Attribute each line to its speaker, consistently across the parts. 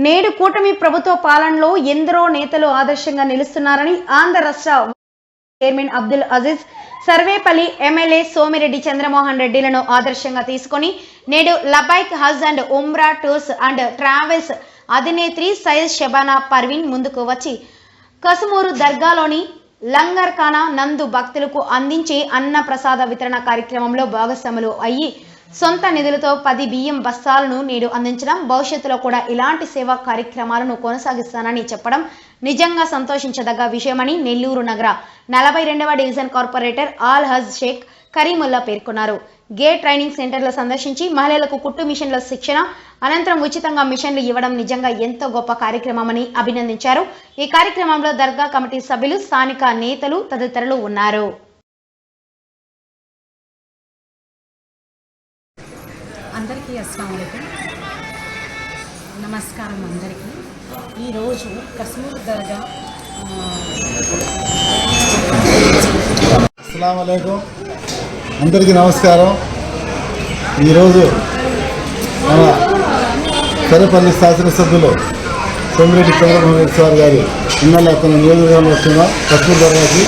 Speaker 1: నేడు కూటమి ప్రభుత్వ పాలనలో ఎందరో నేతలు ఆదర్శంగా నిలుస్తున్నారని ఆంధ్ర రాష్ట్ర చైర్మన్ అబ్దుల్ అజీజ్ సర్వేపల్లి ఎమ్మెల్యే సోమిరెడ్డి చంద్రమోహన్ రెడ్డిలను ఆదర్శంగా తీసుకొని నేడు Labbaik Hajj and Umrah tours and travels అధినేత్రి సయ్యద్ షబానా పర్వీన్ ముందుకు వచ్చి కసుమూరు దర్గాలోని లంగర్ ఖానా నందు భక్తులకు అందించే అన్న ప్రసాద వితరణ కార్యక్రమంలో భాగస్వాములు అయ్యి సొంత నిధులతో 10 బియ్యం బస్తాలను నేడు అందించడం, భవిష్యత్తులో కూడా ఇలాంటి సేవా కార్యక్రమాలను కొనసాగిస్తానని చెప్పడం నిజంగా సంతోషించదగ్గ విషయమని నెల్లూరు నగర 42వ డివిజన్ కార్పొరేటర్ ఆల్ హజ్ షేక్ కరీముల్లా పేర్కొన్నారు. గేట్ ట్రైనింగ్ సెంటర్లు సందర్శించి మహిళలకు కుట్టు మిషన్ల శిక్షణ అనంతరం ఉచితంగా మిషన్లు ఇవ్వడం నిజంగా ఎంతో గొప్ప కార్యక్రమమని అభినందించారు. ఈ కార్యక్రమంలో దర్గా కమిటీ సభ్యులు, స్థానిక నేతలు తదితరులు ఉన్నారు.
Speaker 2: అందరికీ అస్సలాము అలైకుం, నమస్కారం అందరికీ. ఈరోజు కసుమూరు దర్గా
Speaker 3: అస్సలాము అలైకుం, అందరికీ నమస్కారం. ఈరోజు మన సరేపల్లి శాసనసభ్యులు సోమిరెడ్డి చంద్రమోహన్ రెడ్డి సార్ గారి ఎమ్మెల్యే అతను నియోజకవర్గంలో వచ్చిన కసుమూరు దర్గాకి.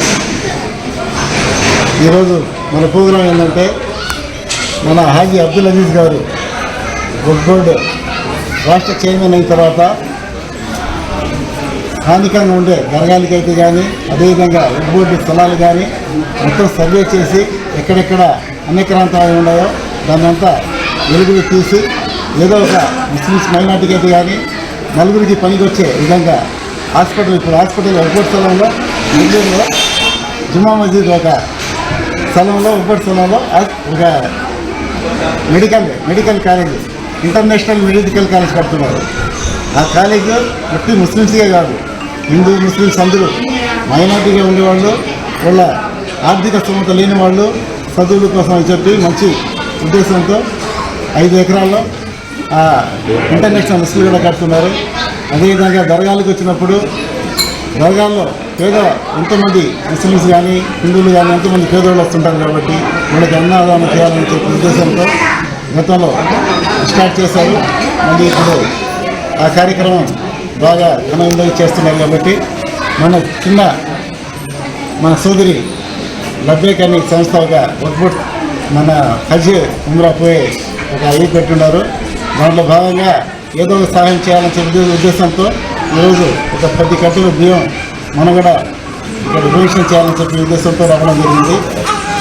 Speaker 3: ఈరోజు మన ప్రోగ్రాం ఏంటంటే మన హాజీ అబ్దుల్ అజీజ్ గారు వక్ఫ్ బోర్డు రాష్ట్ర చైర్మన్ అయిన తర్వాత స్థానికంగా ఉండే దర్గాలకైతే కానీ, అదేవిధంగా వక్ఫ్ బోర్డు స్థలాలు కానీ మొత్తం సర్వే చేసి ఎక్కడెక్కడ అన్యక్రాంతాలు ఉన్నాయో దాన్ని అంతా వెలుగులు తీసి ఏదో ఒక ముస్లిమ్స్ మైనార్టీకి అయితే కానీ నలుగురికి పనికి వచ్చే విధంగా ఇప్పుడు హాస్పిటల్ వక్ఫ్ స్థలంలో నెల్లూరులో జుమ్మా మస్జిద్ ఒక స్థలంలో వక్ఫ్ స్థలంలో ఒక medical college, international medical college కడుతున్నారు. ఆ కాలేజ్ ప్రతి ముస్లిమ్స్కే కాదు, హిందూ ముస్లిమ్స్ అందరూ మైనార్టీగా ఉండేవాళ్ళు, వాళ్ళ ఆర్థిక స్థోమత లేని వాళ్ళు చదువుల కోసం అని చెప్పి మంచి ఉద్దేశంతో 5 ఎకరాల్లో ఇంటర్నేషనల్ స్కూల్ కూడా కడుతున్నారు. అదేవిధంగా దర్గాలకు వచ్చినప్పుడు దర్గాల్లో ఎంతోమంది ముస్లిమ్స్ కానీ హిందువులు కానీ ఎంతోమంది పేదవాళ్ళు వస్తుంటారు కాబట్టి వాళ్ళకి అన్నదానం చేయాలని చెప్పి ఉద్దేశంతో గతంలో స్టార్ట్ చేశారు. మళ్ళీ ఇప్పుడు ఆ కార్యక్రమం బాగా ఘనంగా చేస్తున్నారు కాబట్టి మన సోదరి లబ్బేక్ అనే సంస్థ ఒక వక్ఫ్ మన హజ్ ఉమ్రా పోయి ఒక అవి పెట్టున్నారు. దాంట్లో భాగంగా ఏదో ఒక సహాయం చేయాలని చెప్పి ఉద్దేశంతో ఈరోజు ఒక 10 కట్టలు బియ్యం మనం కూడా ఇక్కడ డొనేషన్ చేయాలని చెప్పి ఉద్దేశంతో రావడం జరిగింది.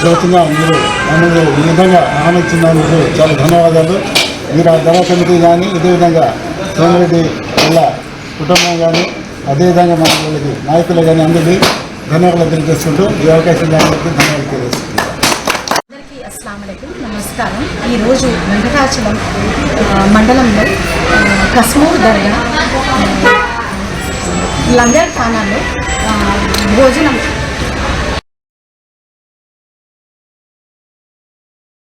Speaker 3: జరుగుతున్నా మీరు ఈ విధంగా ఆనందించినందుకు చాలా ధన్యవాదాలు. మీరు ఆ దర్గా కమిటీ కానీ, అదేవిధంగా సోమిరెడ్డి వాళ్ళ కుటుంబం కానీ, అదేవిధంగా మన వాళ్ళకి నాయకులు కానీ అందరికీ ధన్యవాదాలు తెలియజేసుకుంటూ ఈ అవకాశం ధన్యవాదాలు తెలియజేసుకుంటాం.
Speaker 2: అందరికీ అస్సలాము అలైకుం, నమస్కారం. ఈరోజు వెంకటాచలం మండలంలో కసుమూరు దర్గా లంగర్ ఖానాలో భోజనం